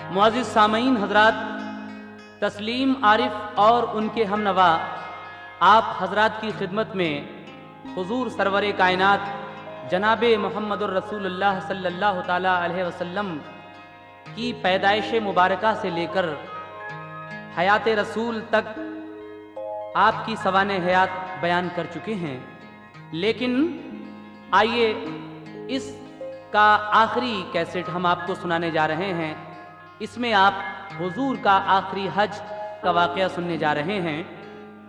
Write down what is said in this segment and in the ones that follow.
मुअज़्ज़िज़ सामईन हज़रात, तस्लीम आरिफ और उनके हमनवा आप हज़रात की खिदमत में हुज़ूर सरवर कायनात जनाब मोहम्मदुर रसूलुल्लाह सल्लल्लाहु ताला अलैहि वसल्लम की पैदाइश मुबारका से लेकर हयात रसूल तक आपकी सवाने हयात बयान कर चुके हैं। लेकिन आइए इसका आखिरी कैसेट हम आपको सुनाने जा रहे हैं। इसमें आप हुजूर का आखिरी हज का वाक़या सुनने जा रहे हैं।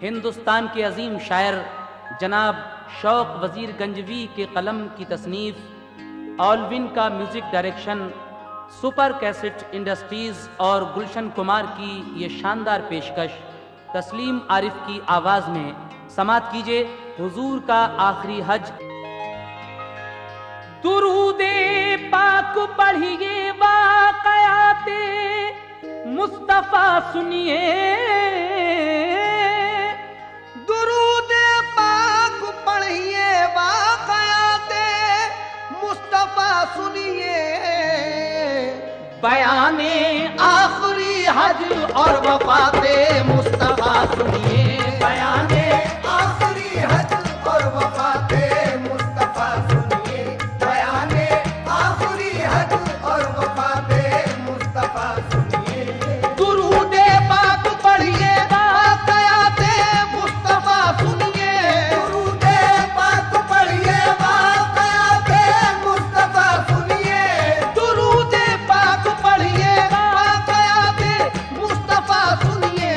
हिंदुस्तान के अजीम शायर जनाब शौक वज़ीर गंजवी के कलम की तसनीफ़, ऑलविन का music direction, super cassette industries और गुलशन कुमार की ये शानदार पेशकश तस्लीम आरिफ की आवाज़ में समात कीजिए हुजूर का आखिरी हज। दुरूदे पाक पढ़िए वाक़याते मुस्तफ़ा सुनिए, दुरूदे पाक पढ़िए वाक़याते मुस्तफ़ा सुनिए, बयाने आखिरी हज और वफ़ाते मुस्तफ़ा सुनिए, बयाने आखिरी हज और वफ़ाते मुस्तफ़ा सुनिए, बयाने आखिरी हज और वफ़ाते मुस्तफ़ा सुनिए। दुरूदे पाक पढ़िए वाक़याते मुस्तफ़ा सुनिए, दुरूदे पाक पढ़िए वाक़याते मुस्तफ़ा सुनिए, दुरूदे पाक पढ़िए वाक़याते मुस्तफ़ा सुनिए,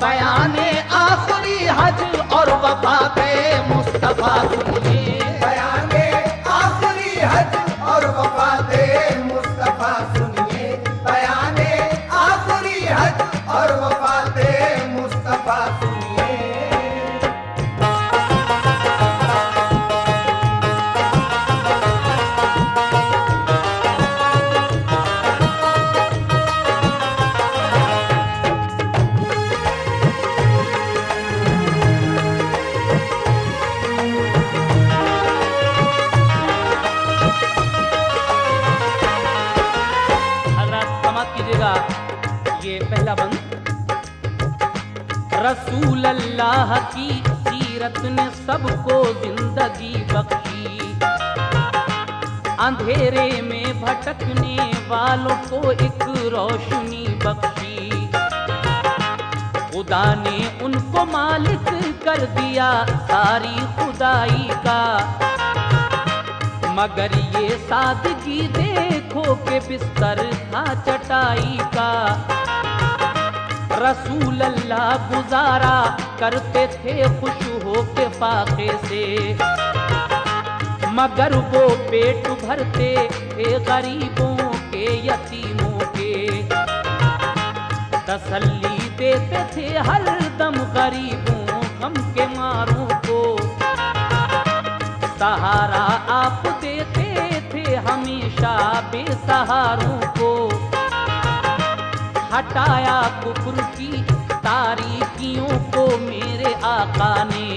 बयाने आखिरी हज और वफ़ाते मुस्तफ़ा सुनिए, बयाने आखिरी हज और वफ़ाते मुस्तफ़ा सुनिए, बयाने आखिरी हज और वफ़ाते मुस्तफ़ा सुनिए। हज़रात समात कीजिएगा ये पहला बंद। रसूल अल्लाह की सीरत ने सबको जिंदगी बख्शी, अंधेरे में भटकने वालों को एक रोशनी बख्शी, खुदा ने उनको मालिक कर दिया सारी खुदाई का, मगर ये सादगी देखो के बिस्तर था चटाई का। रसूल अल्लाह गुजारा करते थे खुश हो के फाके से, मगर वो पेट भरते थे गरीबों के यतीमों के, तसल्ली देते थे हर दम गरीबों गम के मारों को, सहारा आप देते थे हमेशा बेसहारों को, हटाया कुफ्र की तारीकियों को मेरे आका ने,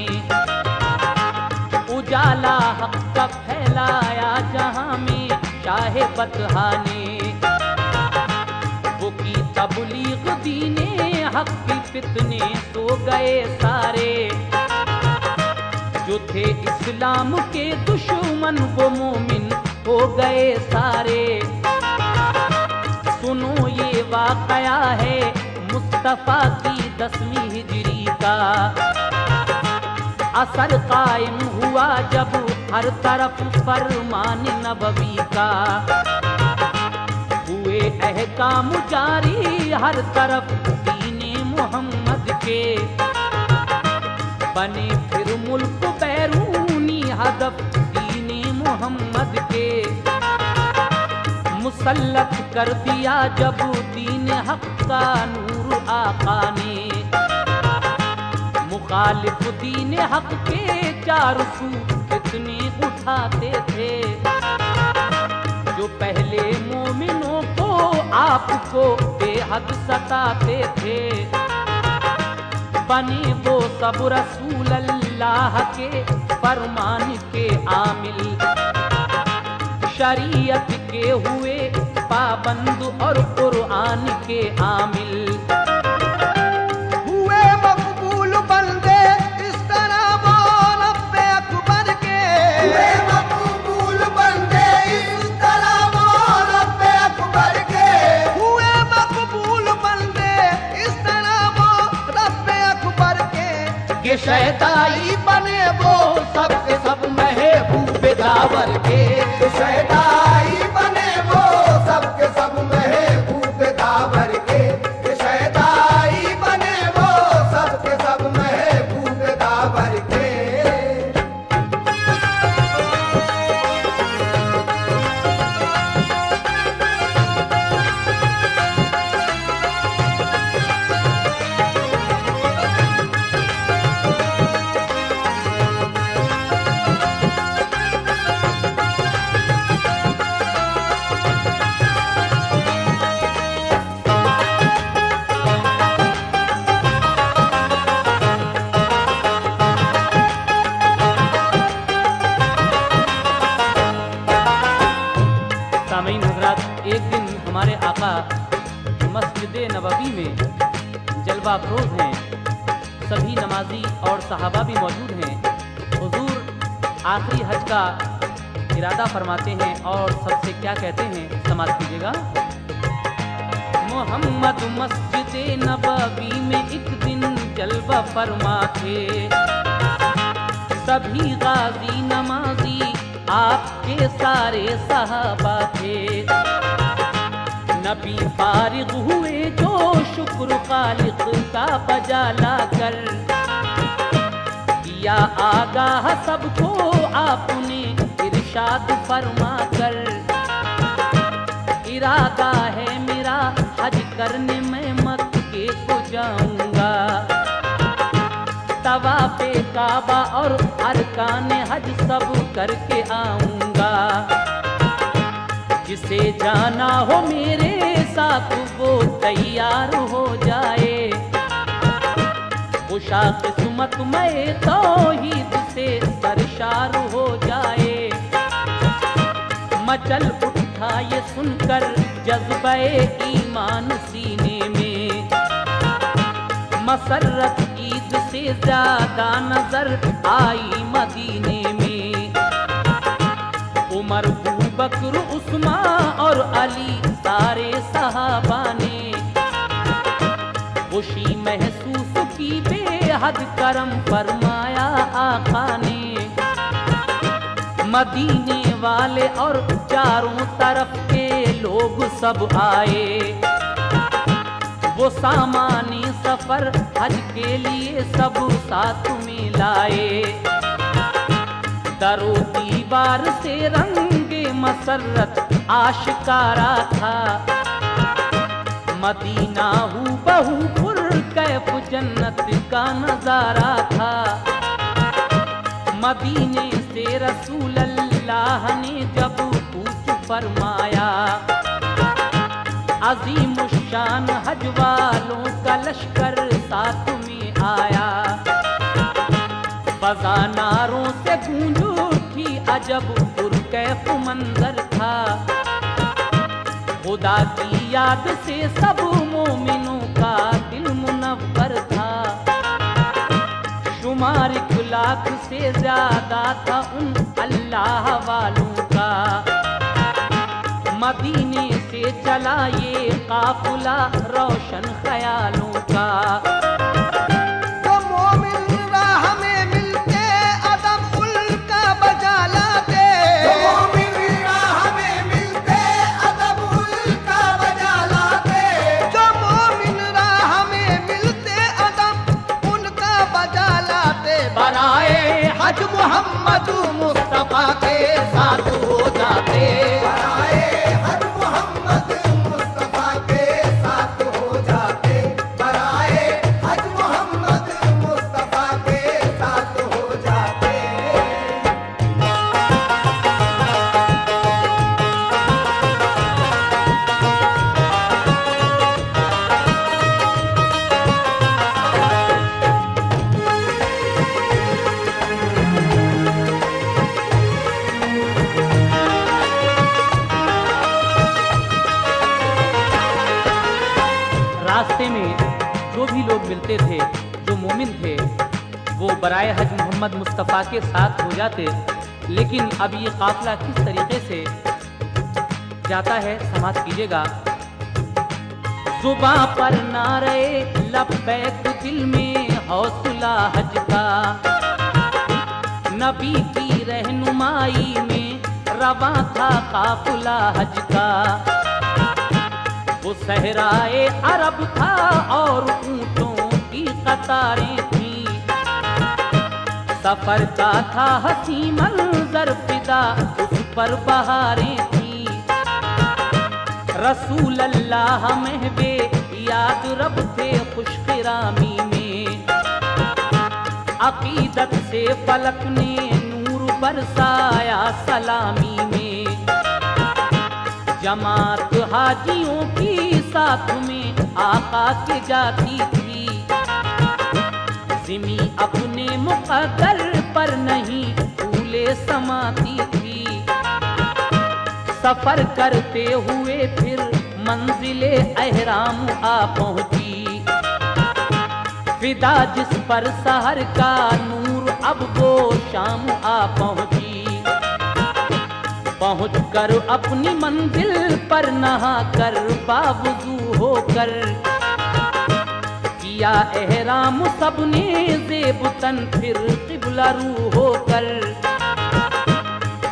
उजाला हक का फैलाया जहां में शाहे बतहा ने, वो की तबलीग दीने हक की फितने सो गए सारे, जो थे इस्लाम के दुश्मन वो मोमिन हो गए सारे। सुनो ये वाक़या है मुस्तफ़ा की 10वीं हिजरी का, असर कायम हुआ जब हर तरफ फरमान नबवी का, हुए अहकाम जारी हर तरफ दीने मोहम्मद के, बने फिर मुल्क बैरूनी हदफ दीने मोहम्मद के, मुसल्लत कर दिया जब दीन हक का नूर आका ने। मुखालिफ दीन हक के चारों सू फितने उठाते थे, जो पहले मोमिनों को आपको बेहद सताते थे। बने वो सब रसूल अल्लाह के फरमान के आमिल, शरीयत के हुए पाबंद और कुरान के आमिल। हुए मकबूल बंदे इस तरह वो रब्बे अकबर के, हुए मकबूल बंदे इस तरह वो रब्बे अकबर के, हुए मकबूल बंदे इस तरह वो रब्बे अकबर के शहदाई बने वो सबके सब महबूब दावर के, शहदाई बने वो सबके सब महबूब दावर के, शहदाई बने वो सबके सब महबूब दावर के। सामीन हजरात, एक दिन हमारे आका मस्जिद नबवी में जलवा अफरोज हैं, सभी नमाजी और सहाबा भी मौजूद हैं। हुजूर आखिरी हज का इरादा फरमाते हैं और सबसे क्या कहते हैं, समाज कीजिएगा। मोहम्मद मस्जिद नबवी में एक दिन जलवा फरमा थे, सभी गाजी नमाजी आपके सारे सहाबा थे। नबी फारिग हुए जो शुक्र खालिक का बजा लाकर, किया आगाह सबको आपने इरशाद फरमा कर। इरादा है मेरा हज करने मैं मक्के को जाऊंगा, तवाफ़े काबा और अरकान हज सब करके आऊंगा। जिसे जाना हो मेरे साथ वो तैयार हो जाए, खुशा किस्मत में तौहीद से सरशार हो जाए। मचल उठा ये सुनकर जज्बे ईमान सीने में, मसरत ईद से ज्यादा नजर आई मदीने में। उमर, अबू बकर, उस्मान और अली सारे सहाबा ने खुशी महसूस की, बेहद करम फरमाया आका ने। मदीने वाले और चारों तरफ के लोग सब आए, वो सामानी सफर हज के लिए सब साथ में लाए। दरो दीवार से रंगे मसरत आशिकारा था, मदीना हू बहू पुर कैफ जन्नत का नजारा था। मदीने से रसूल अल्लाह ने जब पूछ फरमाया, अजीम शान हज वालों का लश्कर साथ में आया। फजा नारों से गूंज उठी, अजब पुरकैफ मंजर था। खुदा की याद से सब मोमिनों का दिल मुनव्वर था। शुमार 1 लाख से ज्यादा था उन अल्लाह वालों का। मदीने से चला ये काफिला रोशन ख्यालों का। तो मोमिन राह में मिलते अदब उल्का बजा लाते, तो मोमिन राह में मिलते अदब उल्का बजा लाते, जो मोमिन राह में मिलते अदब उनका बजा लाते। बनाए हज मोहम्मद मुस्तफा के साथ हो जाते, बनाए हज मोहम्मद मुस्तफा के साथ हो जाते, बनाए रास्ते में जो भी लोग मिलते थे, जो मोमिन थे, वो बराए हज मोहम्मद मुस्तफ़ा के साथ हो जाते। लेकिन अब ये काफिला किस तरीके से जाता है, समाप्त कीजिएगा। जुबां पर नारे लब्बैक, दिल में हौसला हज का, नबी की रहनुमाई में रवां था काफिला हज का। वो सहराए अरब था और ऊंटों की कतारें थी, सफर का था हसी मंजर, फिदा उस पर बहारें थी। रसूल अल्लाह महबे याद रब थे खुशकिरामी में, अकीदत से फलक ने नूर बरसाया सलामी में। जमात हाजियों की साथ में आका के जाती थी, जिमी अपने मुक़द्दर पर नहीं फूले समाती थी। सफर करते हुए फिर मंजिले अहराम आ पहुंची, फिदा जिस पर सहर का नूर अब वो शाम आ पहुंची। पहुंच कर अपनी मंजिल पर नहा कर बावजू होकर, किया एहराम सबने ज़ेबतन फिर क़िबला रू होकर।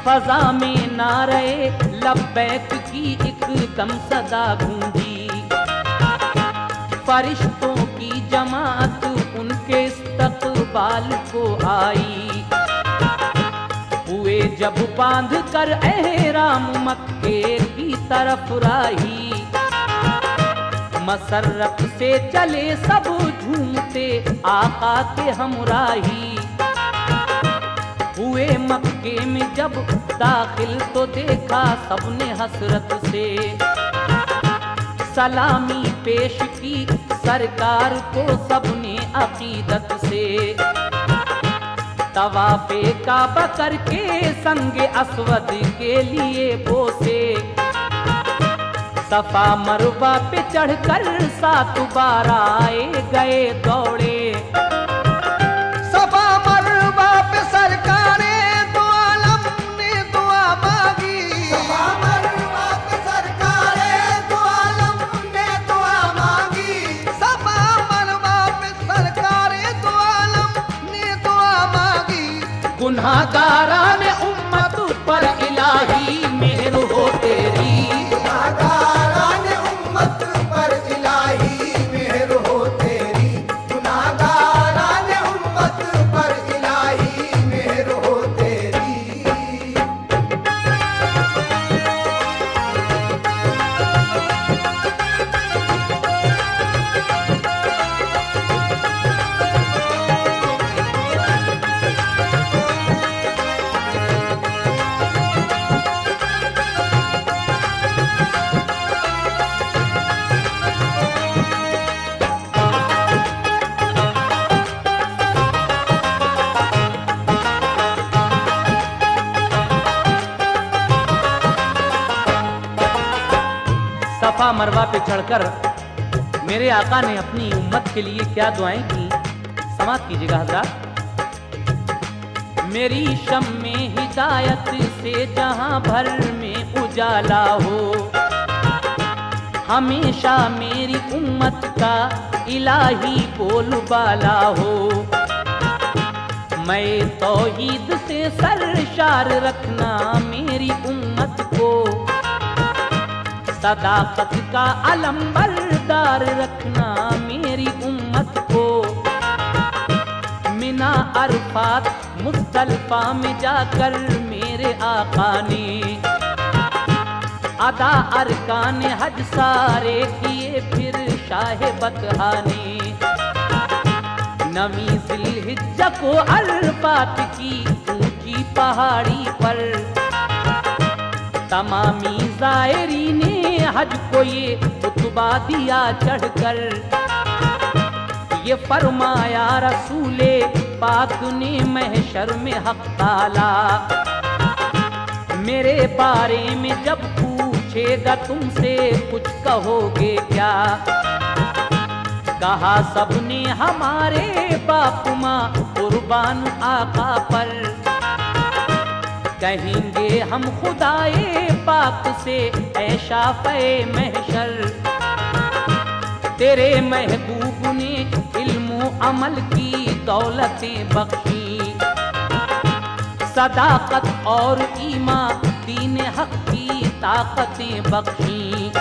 फ़ज़ा में नारे लब्बैक की एकदम सदा गूंजी, फरिश्तों की जमात उनके इस्तक़बाल को आई। हुए जब बांध कर एहराम मक्के की तरफ राही, मसर्रत से चले सब झूमते आका के हमराही। हुए मक्के में जब दाखिल तो देखा सबने हसरत से, सलामी पेश की सरकार को सबने अकीदत से। तवाफ़े काबा करके संगे अस्वद के लिए बोसे, सफा मरवा पे चढ़कर 7 बार आए गए दौड़े। सफा मरवा पे सरकारे दो आलम ने दुआ मांगी, सफा मरवा पे सरकारे दो आलम ने दुआ मांगी। सफा मरवा पे सरकारे दो आलम ने दुआ मांगी। गुनाहगारान उम्मत पर इलाही मेहर हो तेरी, गुनाहगारान उम्मत पर इलाही मेहर हो तेरी। गुनाहगारान उम्मत पर इलाही मेहर हो तेरी। सफा मरवा पे चढ़कर मेरे आका ने अपनी उम्मत के लिए क्या दुआएं की, समाप्त कीजिएगा हज़रात। मेरी शम्मे हिदायत से जहां भर में उजाला हो, हमेशा मेरी उम्मत का इलाही बोलबाला हो। मैं तौहीद से सरशार रखना मेरी उम्मत को, सदाकत का अलम बरदार रखना मेरी उम्मत को। मिना अरफात मुज़दलिफ़ा में जाकर मेरे आका ने अदा अरकान हज सारे किए फिर शाह बतहा ने। नवी ज़िलहिज्जा को अरफात की ऊंची पहाड़ी पर, तमामी ज़ायरी ने हज को ये खुतबा दिया चढ़कर। ये फरमाया रसूले पाक ने महशर में हक ताला, मेरे बारे में जब पूछेगा तुमसे कुछ कहोगे क्या। कहा सबने हमारे बाप माँ कुर्बान आका पर, कहेंगे हम खुदाए पाक से ऐ शाफ़े महशर। तेरे महबूब ने इल्म अमल की दौलतें बख्शी, सदाकत और ईमान दीन हक की ताकतें बख्शी।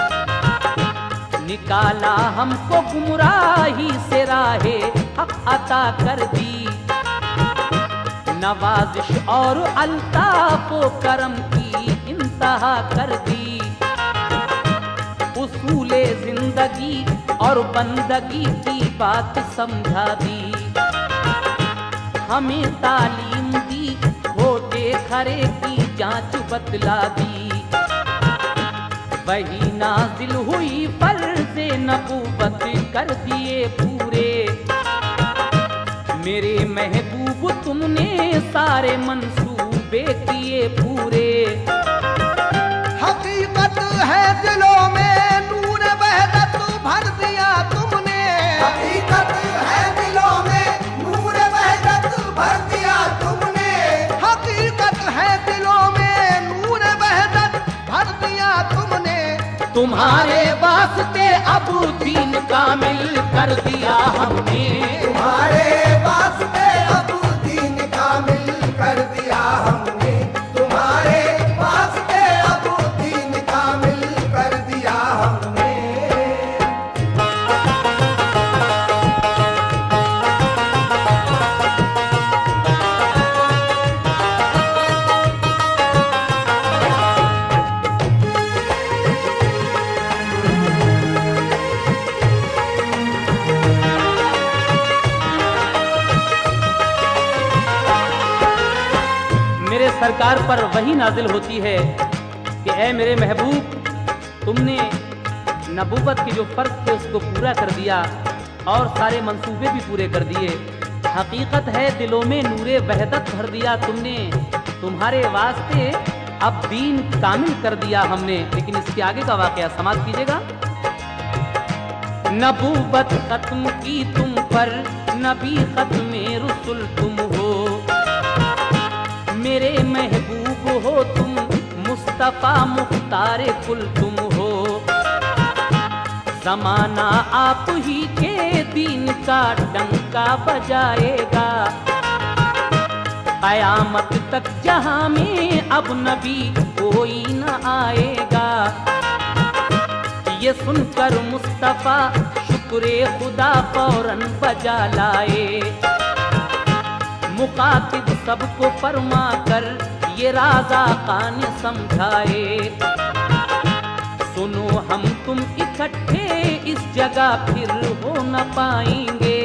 निकाला हमको गुमराही से राहे हक अता कर दी, नवाजिश और अल्ताफ व करम की इंतहा कर दी। उसूले जिंदगी और बंदगी की बात समझा दी, हमें तालीम दी होते खरे की जांच बतला दी। वही नाजिल हुई फर्ज़े नबूवत कर दिए पूरे, मेरे महबूब तुमने सारे मंसूबे किए पूरे। हकीकत है दिलों में नूर वहदत भर दिया तुमने, हकीकत है दिलों में नूर वहदत भर दिया तुमने, हकीकत है दिलों में नूर वहदत भर दिया तुमने। तुम्हारे वास्ते अब दीन कामिल कर दिया हमने, तुम्हारे वास्ते अब दीन कामिल कर दिया हमने, तुम्हारे वास्ते अब दीन कामिल कर दिया हमने। मेरे सरकार पर वही नाजिल होती है कि ऐ मेरे महबूब, तुमने नबूवत के जो फर्ज थे उसको पूरा कर दिया और सारे मंसूबे भी पूरे कर दिए। हकीकत है दिलों में नूरे वहदत भर दिया तुमने, तुम्हारे वास्ते अब दीन कामिल कर दिया हमने। लेकिन इसके आगे का वाकया समाप्त कीजिएगा। नबूवत खत्म की तुम पर, नबी खत्म रुसुल तुम हो, मेरे महबूब हो तुम, मुस्तफा मुख्तारे कुल तुम हो। ज़माना आप ही के दीन का डंका बजाएगा, क़यामत तक जहां में अब नबी कोई न आएगा। ये सुनकर मुस्तफा शुक्रे खुदा फौरन बजा लाए, मुखातिब सबको फरमा कर ये राजा कान समझाए। सुनो हम तुम इकट्ठे इस जगह फिर हो न पाएंगे,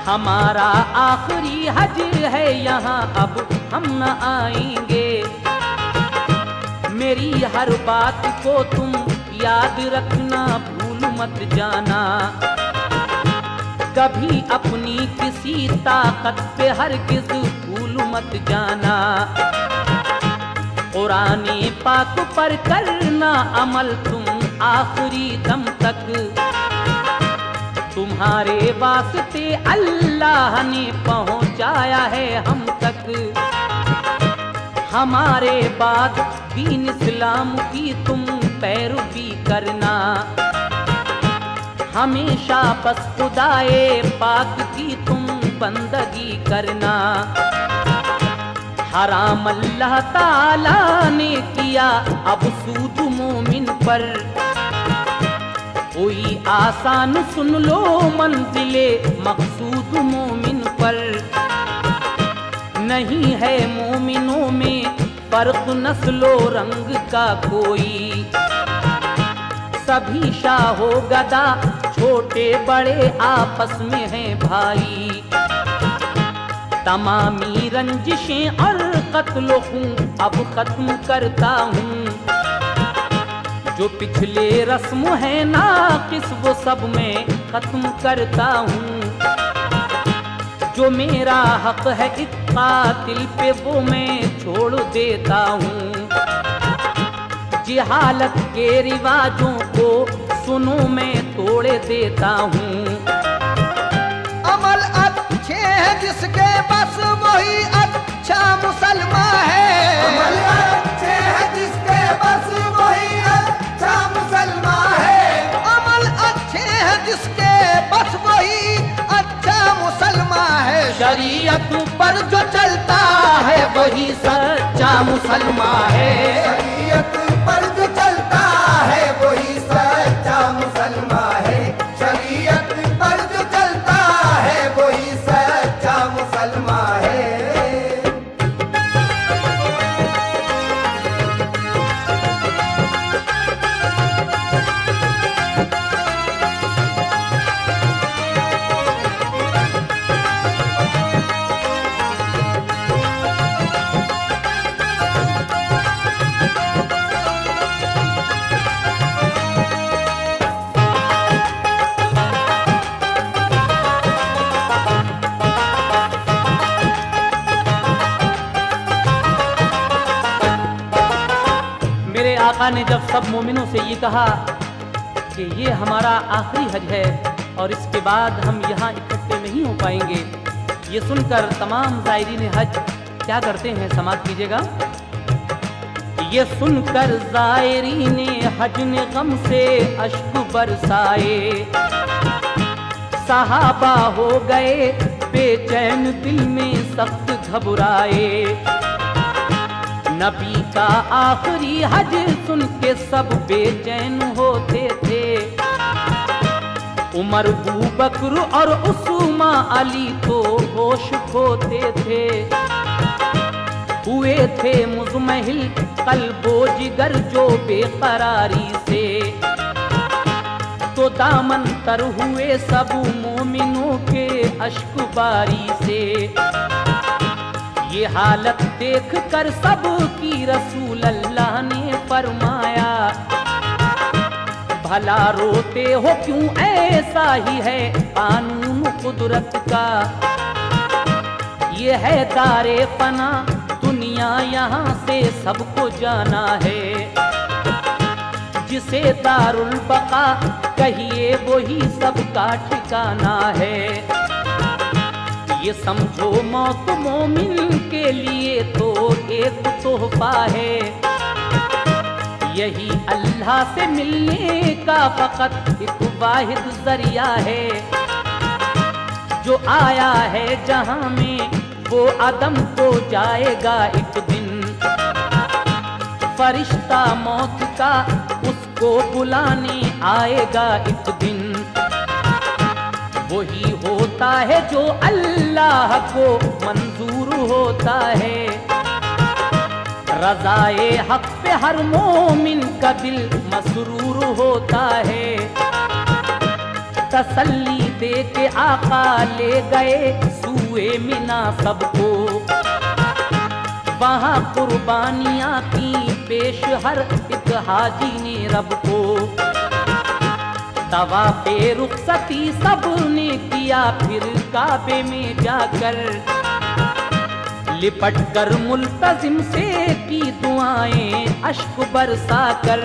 हमारा आखिरी हज है यहाँ अब हम न आएंगे। मेरी हर बात को तुम याद रखना, भूल मत जाना, कभी अपनी किसी ताकत पे हरगिज़ भूल मत जाना। कुराने पाक पर करना अमल तुम आखिरी दम तक, तुम्हारे वास्ते अल्लाह ने पहुंचाया है हम तक। हमारे बाद दीन इस्लाम की तुम पैरवी करना, हमेशा बस खुदाए पाक की तुम बंदगी करना। हराम अल्लाह ताला ने किया अब सूद मोमिन पर, कोई आसान सुन लो मंजिले मकसूद मोमिन पर। नहीं है मोमिनों में फर्क नस्लो रंग का कोई, सभी शाहो गदा छोटे बड़े आपस में हैं भाई। तमामी रंजिशें और कत्ल हूँ अब खत्म करता हूँ, जो पिछले रस्म है नाकिस वो सब मैं खत्म करता हूँ। जो मेरा हक है एक कातिल पे वो मैं छोड़ देता हूँ। जिहालत के रिवाजों को सुनो मैं तोड़े देता हूँ। अमल अच्छे हैं जिसके बस वही अच्छा मुसलमान है। अमल अच्छे हैं जिसके बस वही अच्छा मुसलमान है। अमल अच्छे हैं जिसके बस वही अच्छा मुसलमान है। शरीयत पर जो चलता है वही सच्चा मुसलमान है। शरीयत पर जो चलता है वही सच्चा मुसलमान है। शरीयत पर जो चलता है वही सच्चा मुसलमान है। मेरे आका ने जब सब मोमिनों से ये कहा कि ये हमारा आखिरी हज है और इसके बाद हम यहाँ इकट्ठे नहीं हो पाएंगे, ये सुनकर तमाम ज़ायरीन हज क्या करते हैं, समाप्त कीजिएगा। ये सुनकर ज़ायरीन हज ने गम से अश्क बरसाए, सहाबा हो गए बेचैन दिल में सख्त घबराए। नबी का आखिरी हज सुन के सब बेचैन होते थे। उमर, अबू बकर और उस्मा अली तो होश खोते थे। हुए थे मुज़महिल कल्बो जिगर जो बेकरारी से, तो दामन तर हुए सब मोमिनों के अश्क बारी से। ये हालत देख कर सब की रसूल अल्लाह ने फरमाया, भला रोते हो क्यों, ऐसा ही है कानून कुदरत का। ये है दारे फना दुनिया, यहाँ से सबको जाना है। जिसे दारुल बका कहिए वही सबका ठिकाना है। ये समझो मौत मोमिन के लिए तो एक तोहफा है। यही अल्लाह से मिलने का फकत एक वाहिद जरिया है। जो आया है जहां में वो आदम को जाएगा एक दिन। फरिश्ता मौत का उसको बुलाने आएगा एक दिन। वही होता है जो अल्लाह को मंजूर होता है। रज़ाए हक पे हर मोमिन का दिल मसरूर होता है। तसल्ली दे के आका ले गए सूए मिना सबको। वहाँ कुर्बानियाँ की पेश हर एक हाजी ने रब को। तवाफ़े रुखसती सब ने किया फिर काबे में जाकर। लिपट कर मुल्तजिम से की दुआएं अश्क बरसा कर।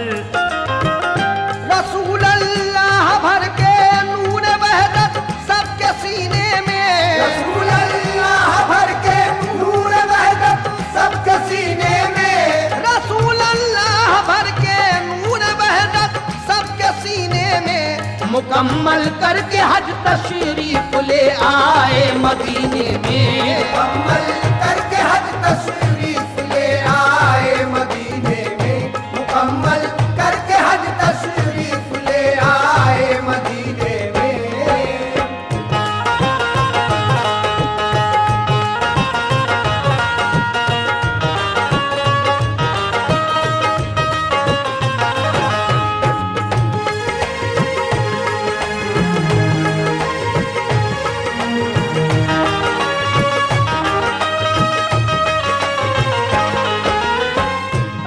रसूल अल्लाह भर के नूर वहदत सबके सीने में। रसूल अल्लाह भर के नूर वहदत सबके सीने में। रसूल अल्लाह भर के नूर वहदत सबके सीने में। मुकम्मल करके हज तशरीफ ले आए मदीने में। मुकम्मल करके हज तशरीफ ले आए मदीने में। मुकम्मल करके हज तशरीफ ले आए मदीने में।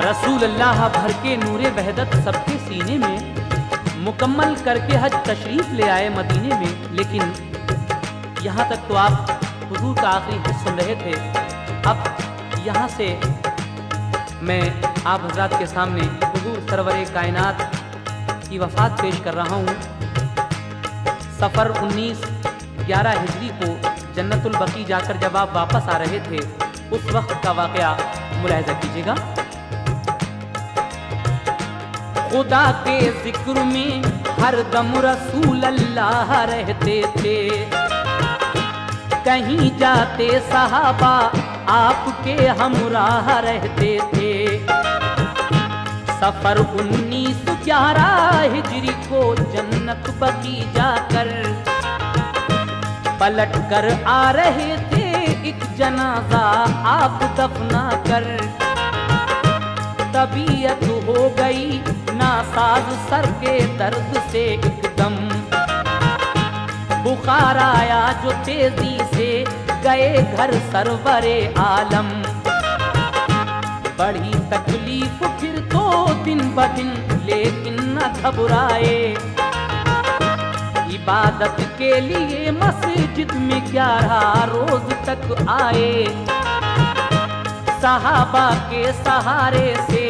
रसूल अल्लाह भर के नूरे वहदत सबके सीने में। मुकम्मल करके हज तशरीफ ले आए मदीने में। लेकिन यहाँ तक तो आप हुजूर का आखिरी हज सुन रहे थे। अब यहाँ से मैं आप हजरात के सामने हुजूर सरवरे कायनात की वफ़ात पेश कर रहा हूँ। सफ़र 19/11 हिजरी को जन्नतुल बकी जाकर जब आप वापस आ रहे थे, उस वक्त का वाक़या मुलाहिज़ा कीजिएगा। खुदा के जिक्र में हर दम रसूल अल्लाह रहते थे, कहीं जाते सहाबा आपके हमराह रहते थे। सफर 19/11 हिजरी को जन्नत बकी जाकर पलट कर आ रहे थे, एक जनाजा आप दफना कर। तबीयत हो गई नासाज सर के दर्द से एकदम, बुखार आया जो तेजी से गए घर सरवरे आलम। बढ़ी तकलीफ फिर तो दिन ब दिन, लेकिन न घबराए। इबादत के लिए मस्जिद में 11 रोज तक आए। सहाबा के सहारे से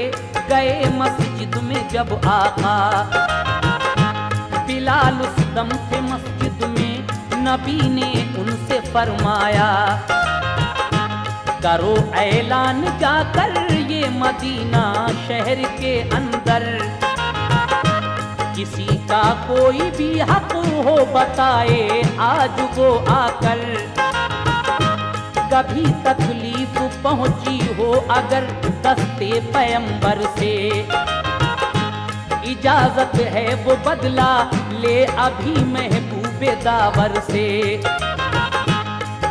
गए मस्जिद में जब आका, बिलाल उस दम थे मस्जिद में, नबी ने उनसे फरमाया, करो ऐलान जाकर ये मदीना शहर के अंदर, किसी का कोई भी हक हो बताए आज वो आकर। कभी तकलीफ पहुंची हो अगर दस्ते पैगंबर से, इजाजत है वो बदला ले अभी महबूबे दावर से।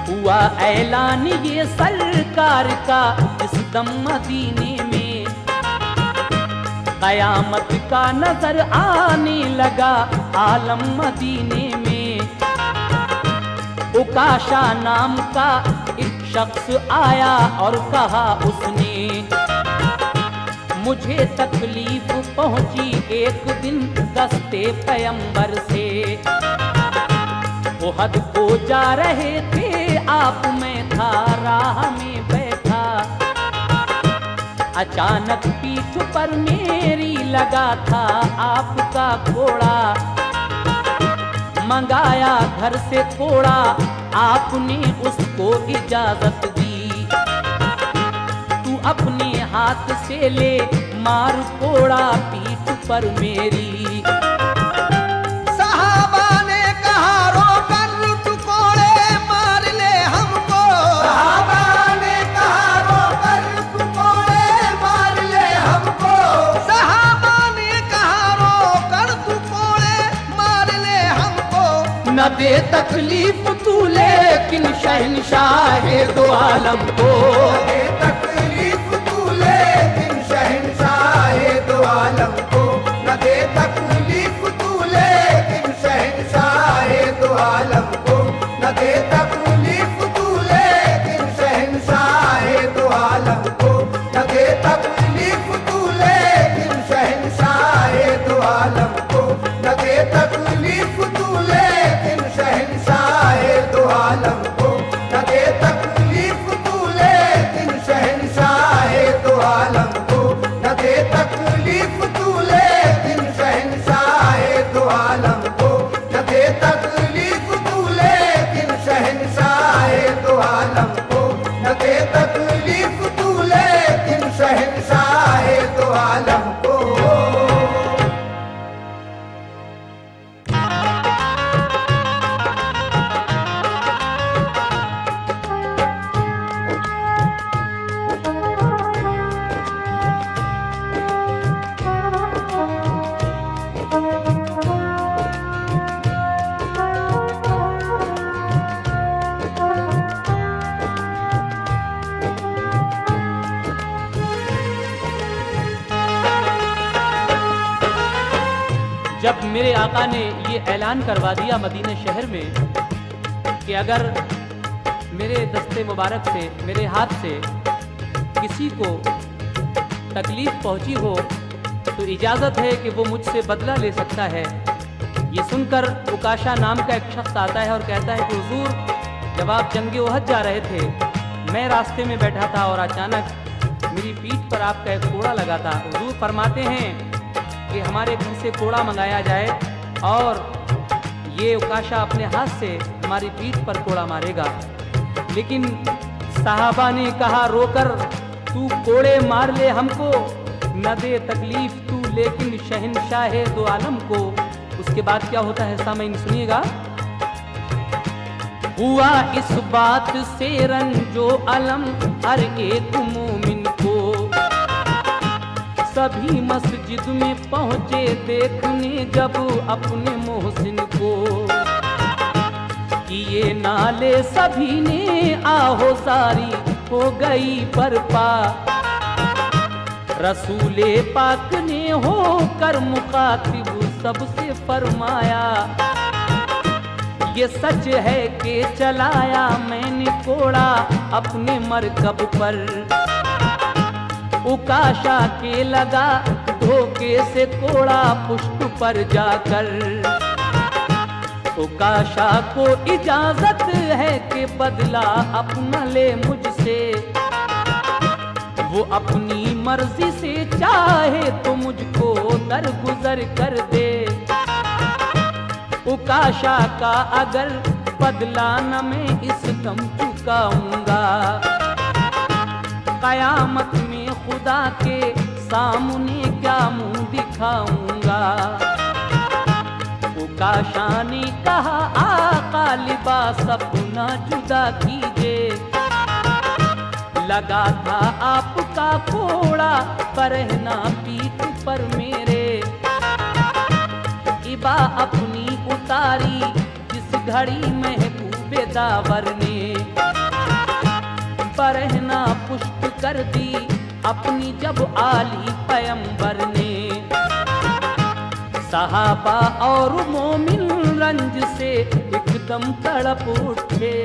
हुआ ऐलान ये सरकार का इस दम मदीने में, कयामत का नजर आने लगा आलम मदीने में। उकाशा नाम का एक शख्स आया और कहा उसने, मुझे तकलीफ पहुंची एक दिन दस्ते पैगंबर से। ओहद को जा रहे थे आप, मैं था राह में बैठा, अचानक पीठ पर मेरी लगा था आपका घोड़ा। मंगाया घर से थोड़ा, आपने उसको इजाजत दी, तू अपने हाथ से ले मार कोड़ा पीठ पर मेरी। सहाबा ने कहा रोकर टुकोड़े मार ले हमको, सहाबा ने कहा रोकर टुकोड़े मार ले हमको, सहाबा ने कहा रोकर टुकोड़े मार ले हमको। न दे तकलीफ तू लेकिन शहंशाह दो आलम को, न दे तकलीफ तू लेकिन शहंशाह दो आलम को, न दे तकलीफ तू लेकिन शहंशाह दो आलम को, न दे तकलीफ तू लेकिन शहंशाह दो आलम को, न दे तकलीफ तू लेकिन शहंशाह दो आलम को, न दे तकलीफ तू लेकिन शहंशाह दो आलम को, न दे तकलीफ तू लेकिन शहंशाह दो आलम को, न दे तकलीफ तू लेकिन शहंशाह दो आलम को, न दे तकलीफ तू लेकिन शहंशाह दो आलम को, न दे तकलीफ तू लेकिन शहंशाह दो आलम को। जब मेरे आका ने ये ऐलान करवा दिया मदीने शहर में कि अगर मेरे दस्ते मुबारक से, मेरे हाथ से किसी को तकलीफ पहुंची हो तो इजाज़त है कि वो मुझसे बदला ले सकता है। ये सुनकर उकाशा नाम का एक शख्स आता है और कहता है कि हुजूर, जब आप जंगे ओहद जा रहे थे, मैं रास्ते में बैठा था और अचानक मेरी पीठ पर आपका एक कोड़ा लगा था। हुजूर फरमाते हैं कि हमारे घर से कोड़ा मंगाया जाए और ये उकाशा अपने हाथ से हमारी पीठ पर कोड़ा मारेगा। लेकिन साहबा ने कहा रोकर, तू कोड़े मार ले हमको, न दे तकलीफ तू लेकिन शहंशाह दो आलम को। उसके बाद क्या होता है सामईन सुनिएगा। हुआ इस बात से रंजो अलम हर एक मोमिन को, सभी मस्जिद में पहुंचे देखने जब अपने मोहसिन को। किए नाले सभी ने आहो सारी हो गई बरपा, रसूले पाक ने होकर मुखातिब सबसे फरमाया, ये सच है कि चलाया मैंने कोड़ा अपने मरकब पर, उकाशा के लगा धोखे से कोड़ा पुष्ट पर जाकर। उकाशा को इजाजत है कि बदला अपना ले मुझसे, वो अपनी मर्जी से चाहे तो मुझको दरगुजर कर दे। उकाशा का अगर बदला न मैं इस दम चुकाऊंगा, कयामत में खुदा के सामने क्या मुंह दिखाऊंगा। उकाशा ने कहा आका लिबास अपना जुदा कीजिए, लगा था आपका कोड़ा बरहना पीठ पर मेरे। इबा अपनी उतारी जिस घड़ी महबूबे दावर ने, बरहना पुष्ट कर दी अपनी जब आली पैगंबर ने। सहाबा और मोमिन रंज से एकदम तड़प उठे,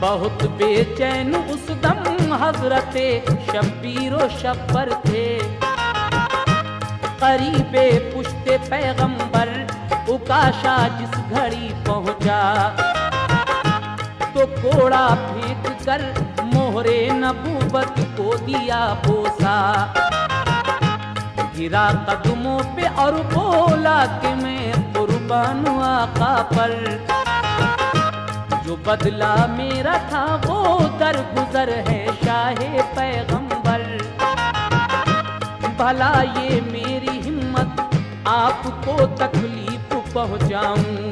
बहुत बेचैन उस दम हजरते शब्बीरो शब्बर थे। करीबे पुश्ते पैगंबर उकाशा जिस घड़ी पहुंचा, तो कोड़ा फेंक कर मोहरे नबूवत को दिया बोसा। गिरा कदमों पे और बोला कि मैं कुर्बान आका पर, जो बदला मेरा था वो दरगुजर है शाहे पैगंबर। भला ये मेरी हिम्मत आपको तकलीफ पहुंचाऊं,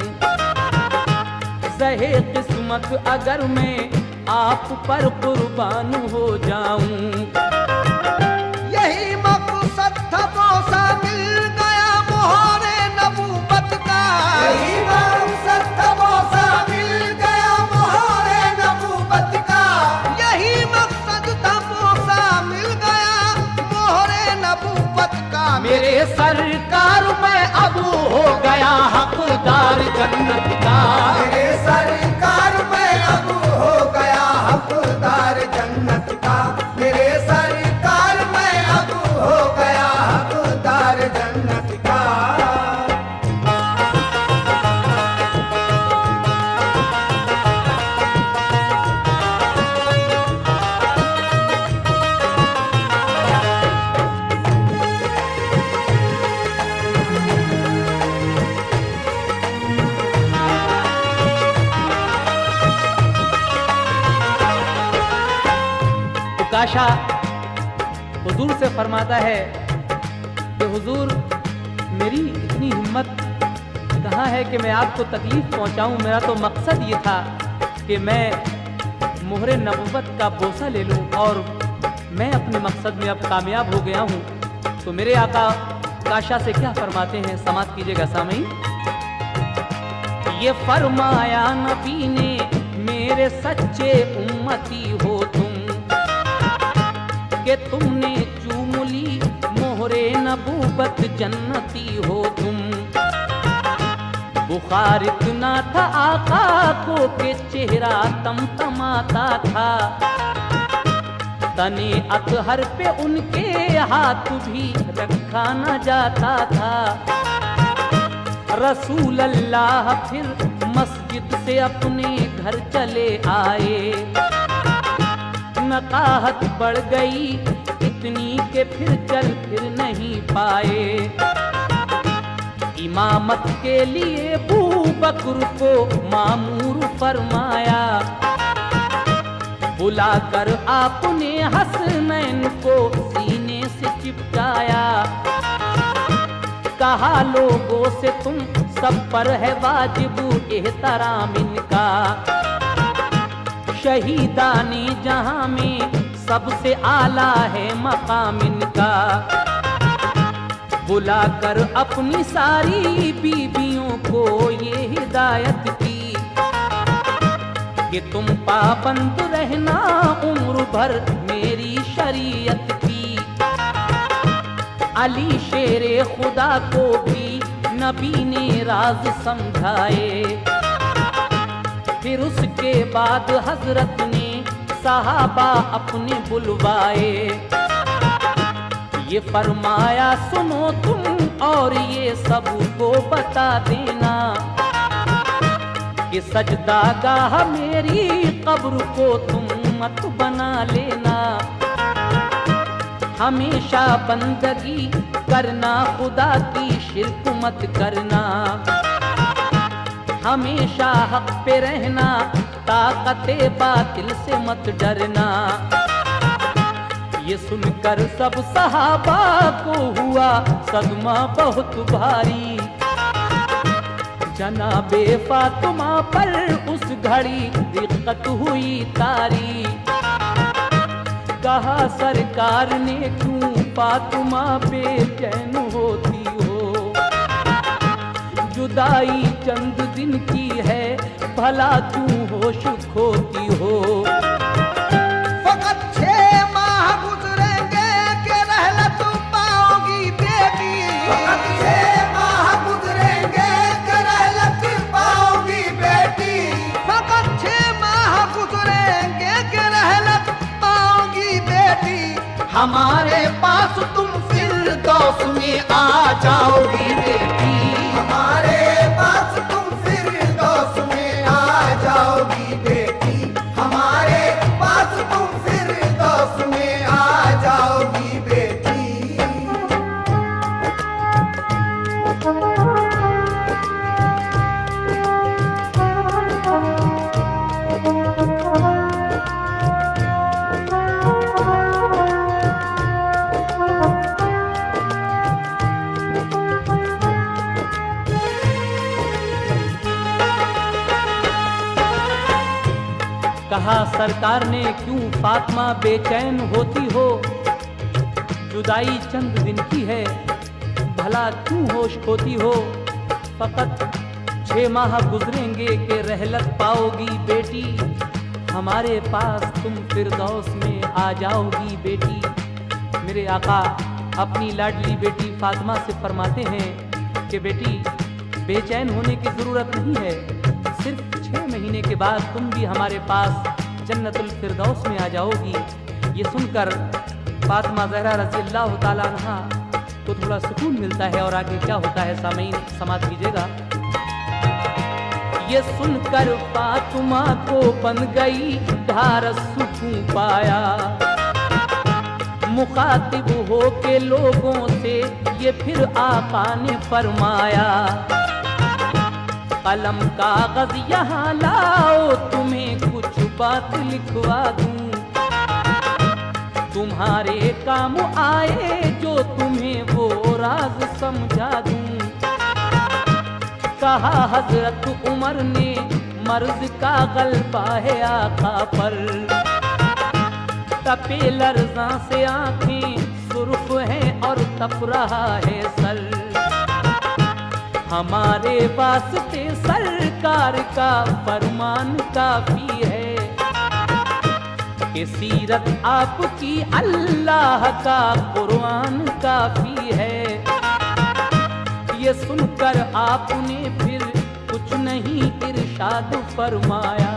सहे किस्मत अगर मैं आप पर कुर्बान हो जाऊं। यही मकसद था बोसा मिल गया मोहरे नबूवत का, यही मकसद था बोसा मिल गया मोहरे नबूवत का। यही मकसद था बोसा मिल गया मोहरे नबूवत का। मेरे सरकार में अब हो गया हकदार जन्नत का, मेरे सरकार में अब हो गया हकदार जन्नत का। मेरे सरकार में अब हो गया हकदार जन्नत का। उकाशा हुजूर से फरमाता है कि हुजूर मेरी इतनी हिम्मत कहाँ है कि मैं आपको तकलीफ पहुँचाऊँ। मेरा तो मकसद ये था कि मैं मोहरे नबूवत का बोसा ले लूँ और मैं अपने मकसद में अब कामयाब हो गया हूँ। तो मेरे आका उकाशा से क्या फरमाते हैं, समात कीजिएगा सामईन। ये फरमाया नबी ने मेरे सच्चे उम्मती हो तुम, कि तुमने चूम ली मोहरे नबूवत जन्नती हो तुम। बुखार इतना था आका को के चेहरा तमतमाता था, तने अतहर पे उनके हाथ भी रखा न जाता था। रसूल अल्लाह फिर मस्जिद से अपने घर चले आए, नकाहत बढ़ गई, एक इतनी के फिर चल फिर नहीं पाए। इमामत के लिए अबू बकर को मामूर फरमाया, बुलाकर आपने हसनैन को सीने से चिपकाया। कहा लोगों से तुम सब पर है वाजिब एहतराम इनका, शहीदाने जहां में सबसे आला है मकाम इनका। बुलाकर अपनी सारी बीबियों को ये हिदायत की कि तुम पाबंद रहना उम्र भर मेरी शरीयत की। अली शेरे खुदा को भी नबी ने राज समझाए। फिर उसके बाद हजरत ने सहाबा अपने बुलवाए। ये फरमाया सुनो तुम और ये सबको बता देना कि सजदागाह मेरी कब्र को तुम मत बना लेना। हमेशा बंदगी करना खुदा की, शिर्क मत करना। हमेशा हक पे रहना, ताकते बातिल से मत डरना। ये सुनकर सब सहाबा को हुआ सदमा बहुत भारी। जनाबे फातिमा पर उस घड़ी दिक्कत हुई तारी। कहा सरकार ने क्यों फातिमा बेचैन होती हो, जुदाई चंद दिन की है भला क्यों होश खोती हो। फकत 6 माह गुजरेंगे के रहलत पाओगी बेटी। फकत 6 माह गुजरेंगे के रहलत पाओगी बेटी। फकत 6 माह गुजरेंगे के रहलत पाओगी बेटी। हमारे पास तुम फिरदौस में आ जाओगी बेटी। हमारे पास तुम फिरदौस में आ जाओगी बेटी। हमारे पास तुम फिरदौस में आ जाओगी बेटी। कहा सरकार ने क्यों फातिमा बेचैन होती हो, जुदाई चंद दिन की है भला क्यों होश खोती हो। फकत 6 माह गुजरेंगे के रहलत पाओगी बेटी। हमारे पास तुम फिरदौस में आ जाओगी बेटी। मेरे आका अपनी लाडली बेटी फातिमा से फरमाते हैं कि बेटी बेचैन होने की जरूरत नहीं है, सिर्फ 6 महीने के बाद तुम भी हमारे पास जन्नतुल फिरदौस में आ जाओगी। ये सुनकर फातिमा ज़हरा रज़ी अल्लाह ताला अन्हा को थोड़ा सुकून मिलता है। और आगे क्या होता है सामीन समात कीजिएगा। ये सुनकर फातिमा को बन गई ढारस सुकून पाया। मुखातिब हो के लोगों से ये फिर आका ने फरमाया, कलम कागज यहाँ लाओ तुम्हें कुछ बात लिखवा दूं। तुम्हारे काम आए जो तुम्हें वो राज समझा दूं। कहा हजरत उमर ने मर्द का गलबा है आका पर। तपे लर्जा से आंखें सुर्ख हैं और तप रहा है सर। हमारे वास्ते सरकार का फरमान काफी है कि सीरत आपकी अल्लाह का कुरान काफी है। ये सुनकर आपने फिर कुछ नहीं इरशाद फरमाया।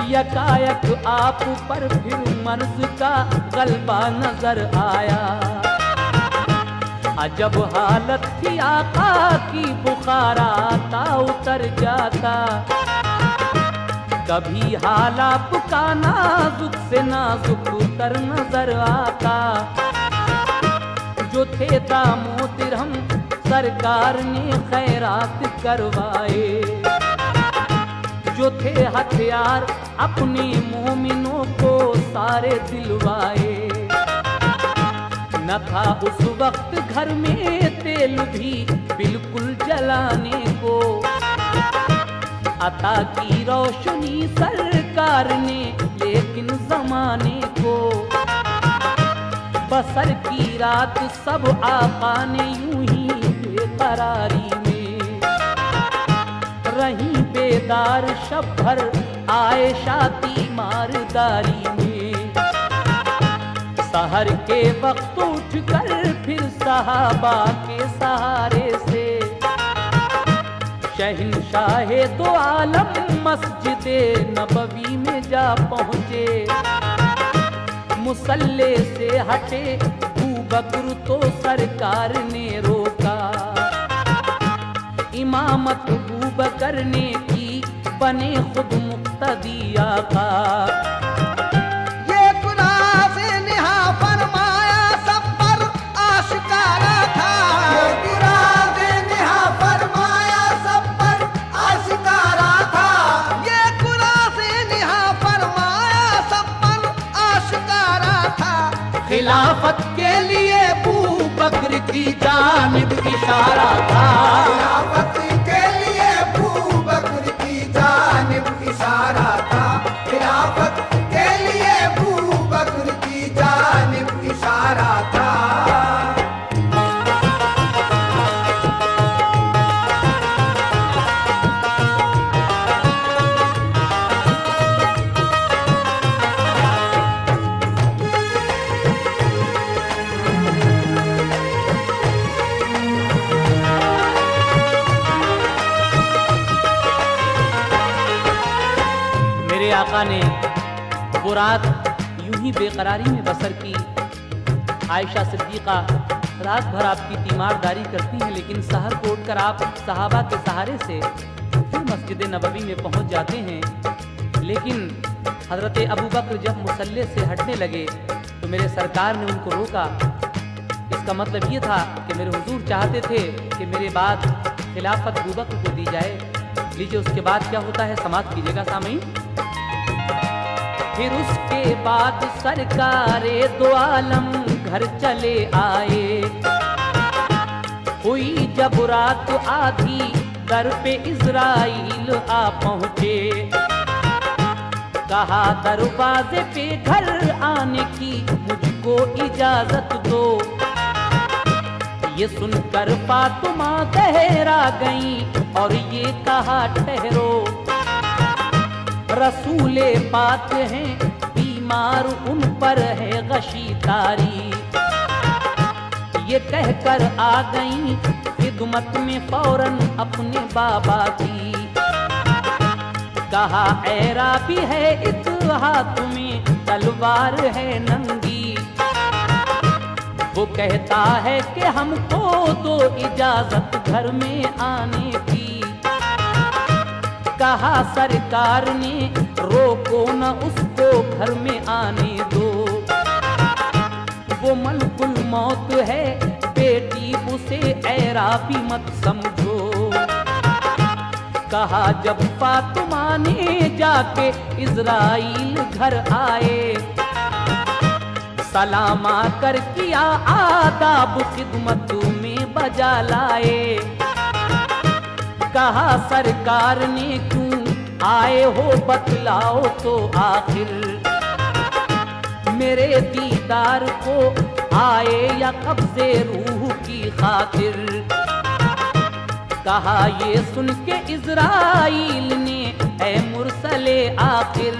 यकायक आप पर फिर मर्ज का गलबा नजर आया। अजब हालत थी आका की, बुखार आता उतर जाता। कभी हालात का नाजुक से नाजुक तर नजर आता। जो थे दामोदर हम सरकार ने खैरात करवाए, जो थे हथियार अपने मोमिनों को सारे दिलवाए। न था उस वक्त घर में तेल भी बिल्कुल जलाने को, अता की रोशनी सरकार ने लेकिन जमाने को। बसर की रात सब आका ने यूं ही बेकरारी में रही बेदार शब भर आयशा तीमारदारी में। सहर के वक्त उठकर फिर सहाबा के सहारे से शहंशाहे दो आलम मस्जिदे नबवी में जा पहुँचे। मुसल्ले से हटे अबू बकर तो सरकार ने रोका। इमामत अबू बकर ने की बने खुद मुक्तदी आका। ये गुनाह से निहा फरमाया सब पर आशिकारा था। ये गुनाह से निहा फरमाया सब पर आशिकारा था। ये गुनाह से निहा फरमाया सब पर आशिकारा था। खिलाफत के लिए अबू बकर की जानिब इशारा था। खिलाफत के लिए अबू बकर की जानिब इशारा था। खिलाफत के लिए अबू बकर की जानिब इशारा था। मेरे आका ने वो रात यूं ही बेकरारी में बसर की। आयशा सिद्दीका रात भर आपकी तीमारदारी करती हैं, लेकिन सहर को उठकर आप सहाबा के सहारे से फिर मस्जिद नबवी में पहुंच जाते हैं। लेकिन हजरत अबू बकर जब मुसल्ले से हटने लगे तो मेरे सरकार ने उनको रोका। इसका मतलब ये था कि मेरे हुजूर चाहते थे कि मेरे बाद खिलाफत अबू बकर को दी जाए। लीजिए उसके बाद क्या होता है, समाप्त कीजिएगा सामीन। फिर उसके बाद सरकारे दो आलम घर चले आए। हुई जब रात आधी दर पे इज़राइल आ पहुँचे। कहा दरवाजे पे घर आने की मुझको इजाजत दो। ये सुनकर फातिमा दहरा गई और ये कहा ठहरो। रसूले पाक हैं बीमार उन पर है गशी तारी। ये कहकर आ गई खिदमत में फौरन अपने बाबा की। कहा ऐरा भी है एक हाथ में तलवार है नंगी। वो कहता है कि हमको दो इजाजत घर में आने की। कहा सरकार ने रोको न उसको घर में आने दो। वो मलकुल मौत है बेटी उसे ऐरा भी मत समझो। कहा जब फातिमा ने जाके इज़राइल घर आए। सलामा कर किया आदाब खिदमत में बजा लाए। कहा सरकार ने क्यों आए हो बतलाओ तो आखिर। मेरे दीदार को आए या कब्ज़े रूह की खातिर। कहा ये सुन के इज़राइल ने ऐ मुरसले आखिर।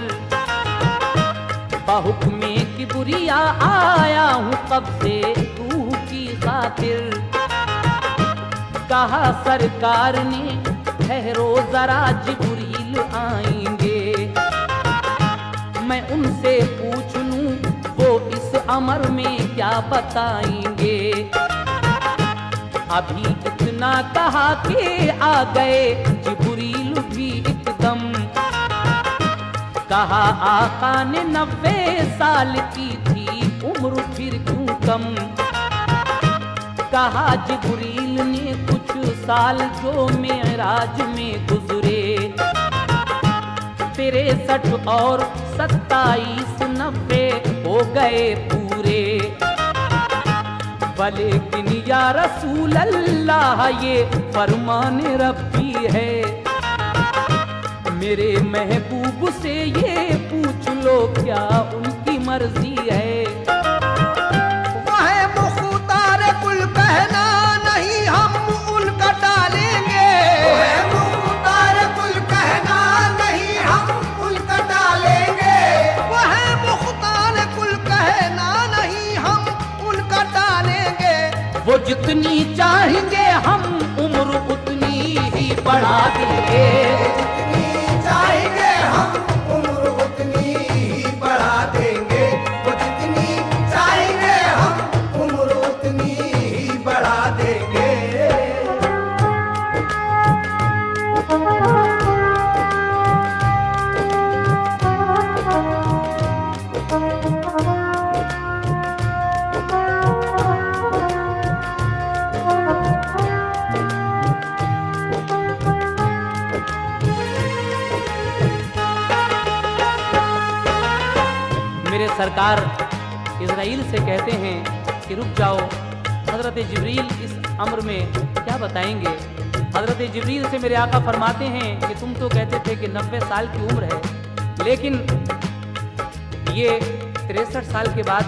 बहुक्मे किबरिया आया हूँ कब्ज़े रूह की खातिर। कहा सरकार ने ठहरो जरा जिब्रील आएंगे। मैं उनसे पूछ लूं वो इस अमर में क्या बताएंगे। अभी इतना कहा कि आ गए जिब्रील भी एकदम। कहा आका ने 90 साल की थी उम्र फिर क्यों कम। कहा जिब्रील ने कुछ साल जो मेराज में गुजरे, 63 और 27 90 हो गए पूरे। लेकिन या रसूल अल्लाह ये फरमान रब्बी है, मेरे महबूब से ये पूछ लो क्या उनकी मर्जी है। वह मुख्तार कुल कहना नहीं हम उनका टालेंगे, वह मुख्तार कुल कहना नहीं हम उनका टालेंगे, वह मुख्तार कुल कहना नहीं हम उनका टालेंगे। वो जितनी चाहेंगे हम उम्र उतनी ही बढ़ा देंगे, चाहेंगे हम उम्र उतनी ही बढ़ा देंगे, वो जितनी चाहेंगे हम उम्र उतनी ही बढ़ा देंगे। मेरे सरकार इज़राइल से कहते हैं कि रुक जाओ, हज़रत जिब्रील इस अम्र में क्या बताएंगे। हज़रत जिब्रील से मेरे आका फरमाते हैं कि तुम तो कहते थे कि 90 साल की उम्र है, लेकिन ये 63 साल के बाद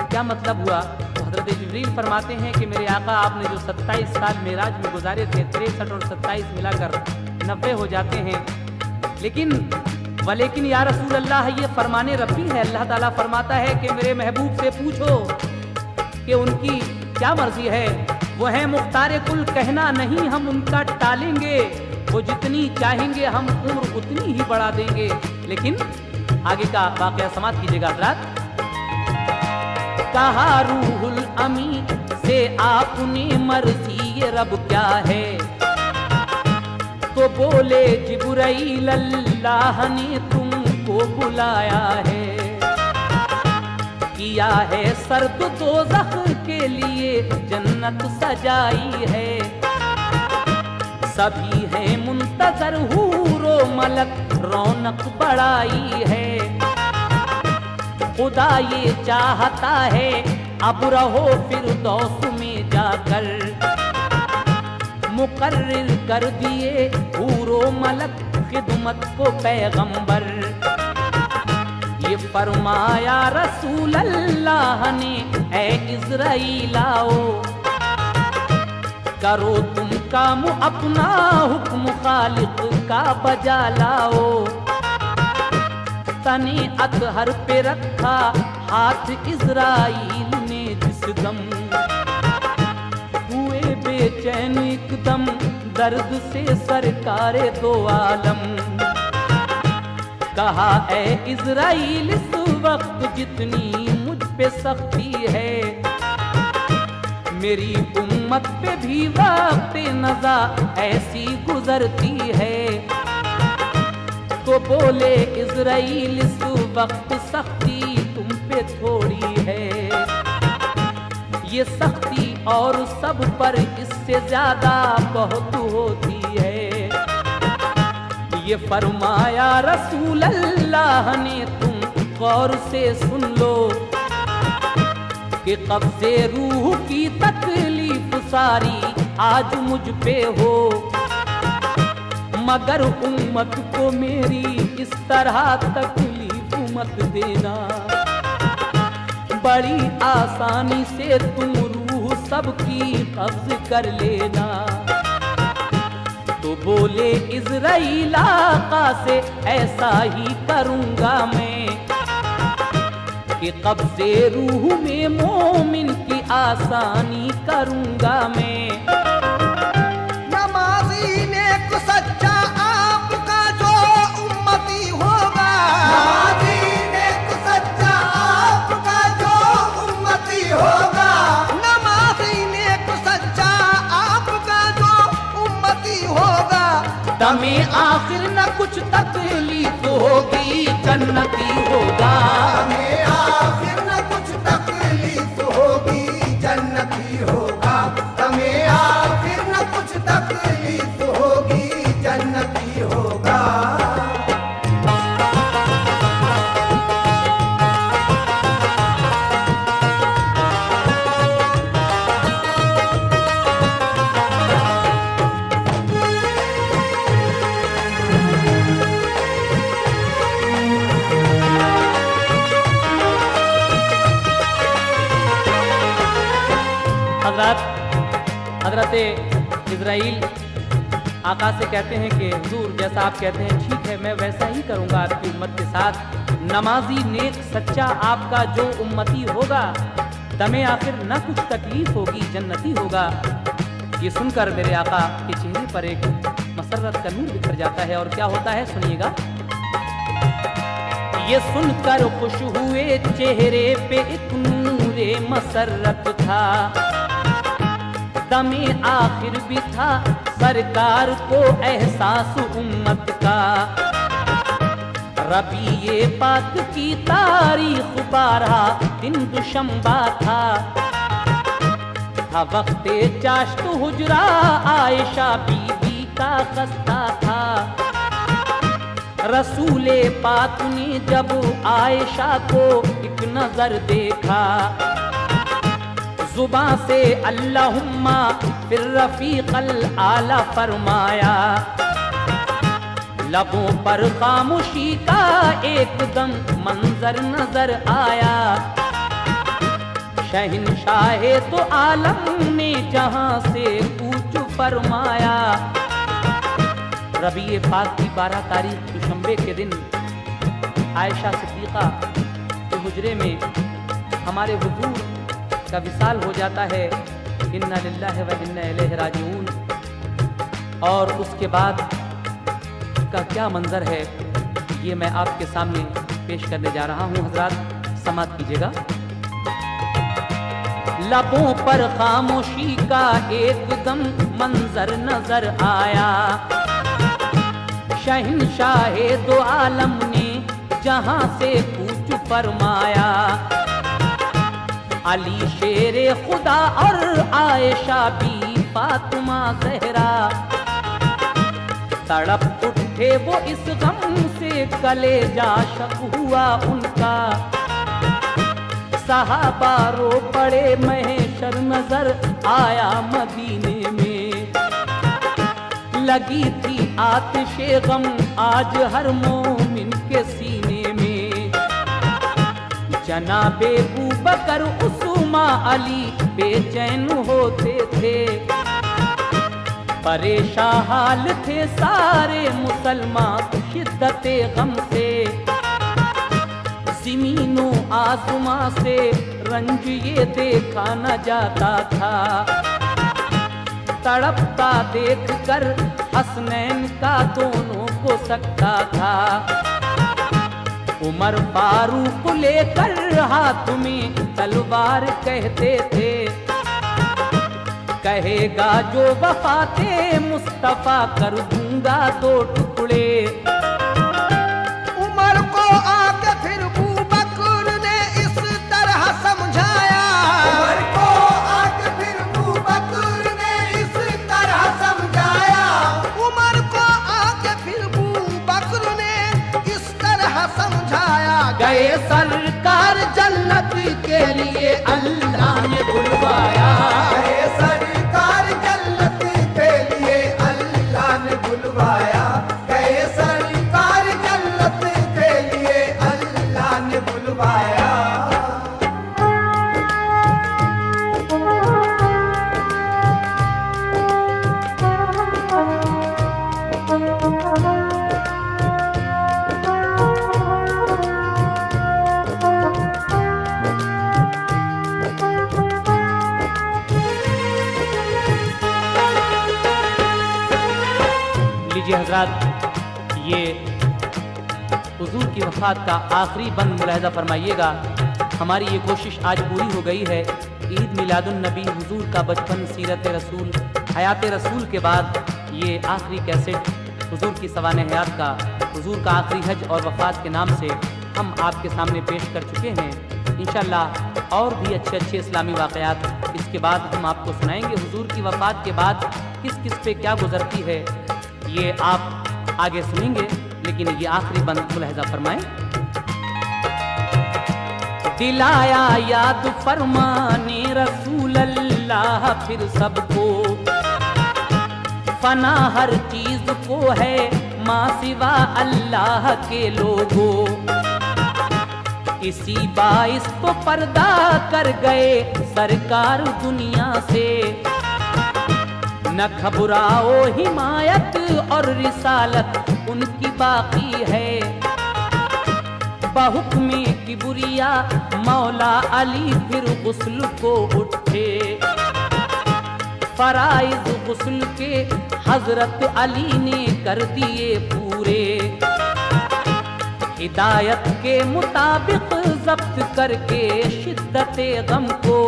क्या मतलब हुआ। तो हज़रत जिब्रील फरमाते हैं कि मेरे आका आपने जो 27 साल मेराज में गुजारे थे, 63 और 27 मिलाकर 90 हो जाते हैं। लेकिन या रसूल अल्लाह ये फरमाने रब्बी है। अल्लाह ताला फरमाता है कि मेरे महबूब से पूछो कि उनकी क्या मर्जी है। वो है मुख्तार कुल कहना नहीं हम उनका टालेंगे, वो जितनी चाहेंगे हम उम्र उतनी ही बढ़ा देंगे। लेकिन आगे का वाकया समाप्त कीजिएगा हज़रात। कहा रूहुल अमी से आपने मर्जी ये रब क्या है, तो बोले जिब्राइल अल्लाह ने तुमको बुलाया है, किया है सर्द दोज़ख के लिए जन्नत सजाई है। सभी है मुंतजर हूरो मलक रौनक बढ़ाई है। खुदा ये चाहता है अब रहो फिरदौस में जाकर, मुकर्रिर कर दिए हूरो मलक खिदमत को पैगंबर। ये फरमाया रसूल अल्लाह ने ऐ इज़राइल आओ, करो तुम काम अपना हुक्म खालिक का बजा लाओ। तने अतहर पे रखा हाथ इज़राइल ने जिस दम, हुए बेचैन एकदम दर्द से सरकारे दो आलम। कहा ऐ इज़राइल इस वक्त जितनी मुझ पे सख्ती है, मेरी उम्मत पे भी वक्त नज़ा ऐसी गुजरती है। तो बोले इज़राइल इस वक्त सख्ती तुम पे थोड़ी है, ये सख्ती और सब पर इससे ज्यादा बहुत होती है। ये फरमाया रसूल अल्लाह ने तुम गौर से सुन लो, कि कब्ज़े रूह की तकलीफ सारी आज मुझ पे हो, मगर उम्मत को मेरी इस तरह तकलीफ मत देना। बड़ी आसानी से तुम रूह सबकी कब्ज़ कर लेना। तो बोले इज़राइल आका से ऐसा ही करूँगा मैं, कि कब्ज़े रूह में मोमिन की आसानी करूँगा मैं। नमाज़ी नेक सच्चा आपका जो उम्मती होगा, नमाज़ी नेक सच्चा आपका जो उम्मती होगा, नमाज़ी नेक सच्चा आपका जो उम्मती होगा, दमे आखिर न कुछ तकलीफ होगी जन्नती होगा। हमें आखिर न कुछ तकलीफ होगी जन्नती होगा। हमें आखिर न कुछ तकलीफ होगी जन्नती होगा। हजरत इज़राइल आका से कहते हैं कि हुजूर जैसा आप कहते हैं ठीक है, मैं वैसा ही करूंगा आपकी उम्मत के साथ। नमाजी नेक सच्चा आपका जो उम्मती होगा, दमे आखिर न कुछ तकलीफ होगी जन्नती होगा। ये सुनकर मेरे आका के चेहरे पर एक मसरत का नूर बिखर जाता है। और क्या होता है सुनिएगा। ये सुनकर खुश हुए चेहरे पे एक नूरे मसरत था, दमे आखिर भी था सरकार को एहसास उम्मत का। रबीए पाक की तारीख 12 दिन दुशंबा था वक्ते चाश्त हुजरा आयशा बीबी का खस्ता था। रसूले पाक ने जब आयशा को एक नजर देखा, जुबां से अल्लाहुम्मा फिर रफीकल आला फरमाया। लबों पर खामोशी का एकदम मंजर नजर आया। शहंशाहे तो आलम ने जहां से कूच फरमाया। रबीए पाक की 12 तारीख दुशंबे के दिन आयशा सिद्दीका के हुजरे में हमारे हुजूर का विसाल हो जाता है। इन्ना लिल्लाहि व इन्ना इलैहि राजिऊन। और उसके बाद का क्या मंजर है ये मैं आपके सामने पेश करने जा रहा हूँ। हजरात समात कीजिएगा। लबों पर खामोशी का एकदम मंजर नजर आया। शहंशाहे दो आलम ने जहां से कूच फरमाया। अली शेरे खुदा और आयशा भी फातिमा ज़हरा, तड़प उठे वो इस गम से कलेजा शक हुआ उनका। सहाबा रो पड़े महशर नजर आया मदीने में। लगी थी आतिशे गम आज हर मोमिन के सीने में। जनाबे अबू बकर उस्मा अली बेचैन होते थे। परेशान हाल थे सारे मुसलमान शिद्दते गम से। ज़मीनों आसमां से रंज ये देखा न जाता था। तड़पता देख कर हसनैन का दोनों को सकता था। उमर फारूक लेकर हाथ में तलवार कहते थे। कहेगा जो वफाते मुस्तफा कर दूंगा 2 टुकड़े। उमर को आके फिर अबू बकर ने इस तरह समझाया। उमर को आके फिर अबू बकर ने इस तरह समझाया। उमर को आके फिर अबू बकर ने इस तरह समझाया। गए सरकार जन्नत के लिए अल्लाह ने बुलवाया। गए सरकार जन्नत के लिए अल्लाह ने बुलवाया। गए सरकार जन्नत के लिए अल्लाह ने बुलवाया। लीजिए हजरात, ये हुजूर की वफ़ात का आखिरी बंद मुलाहिज़ा फरमाइएगा। हमारी ये कोशिश आज पूरी हो गई है। ईद मिलादुन नबी, हुजूर का बचपन, सीरत रसूल, हयात रसूल के बाद ये आखिरी कैसेट हुजूर की सवाने हयात का, हुजूर का आखिरी हज और वफ़ात के नाम से हम आपके सामने पेश कर चुके हैं। इंशाअल्लाह और भी अच्छे इस्लामी वाक़यात इसके बाद हम आपको सुनाएंगे। हुजूर की वफ़ात के बाद किस किस पे क्या गुजरती है ये आप आगे सुनेंगे, लेकिन ये आखिरी बंद मुलाहिज़ा फरमाएं। दिलाया याद फरमाने रसूल अल्लाह फिर सबको, फना हर चीज को है माँ सिवा अल्लाह के लोगों। इसी बाइस तो पर्दा कर गए सरकार दुनिया से, न घबराओ हिमायत और रिसालत उनकी बाकी है। बहुक्मे किबरिया मौला अली फिर गुस्ल को उठे, फराइज गुस्ल के हजरत अली ने कर दिए पूरे। हिदायत के मुताबिक जब्त करके शिद्दत गम को,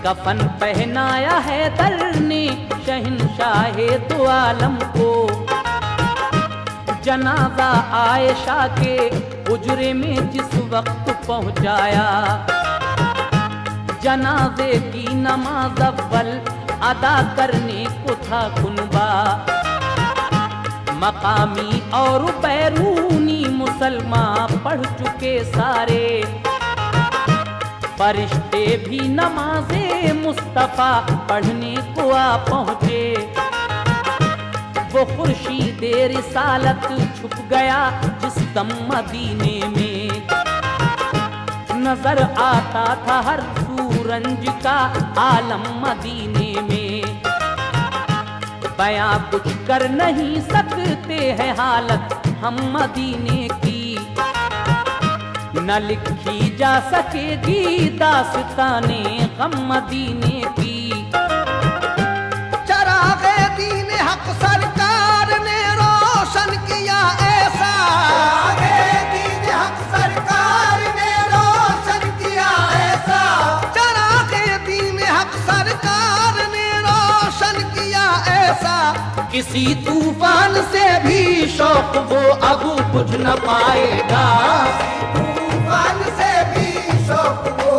कफन पहनाया है दर ने शहंशाहे दो आलम को। जनाजा आयशा के उजरे में जिस वक्त पहुंचाया, जनाजे की नमाज अव्वल अदा करने को था कुनबा। मकामी और बैरूनी मुसलमान पढ़ चुके सारे, फरिश्ते भी नमाज़े मुस्तफ़ा पढ़ने को आ पहुँचे। वो खुर्शीद रिसालत छुप गया जिस दम मदीने में, नजर आता था हर सूरज का आलम मदीने में। बयां कुछ कर नहीं सकते हैं हालत हम मदीने की, न लिखी जा सकेगी दास्ताने गम मदीने की। चरागे दीन हक सरकार ने रोशन किया ऐसा, चरागे दीन हक सरकार ने रोशन किया ऐसा। चरागे दीन हक सरकार ने रोशन किया ऐसा। किसी तूफान से भी शौक वो अब बुझ न पाएगा, तूफान से भी शौक वो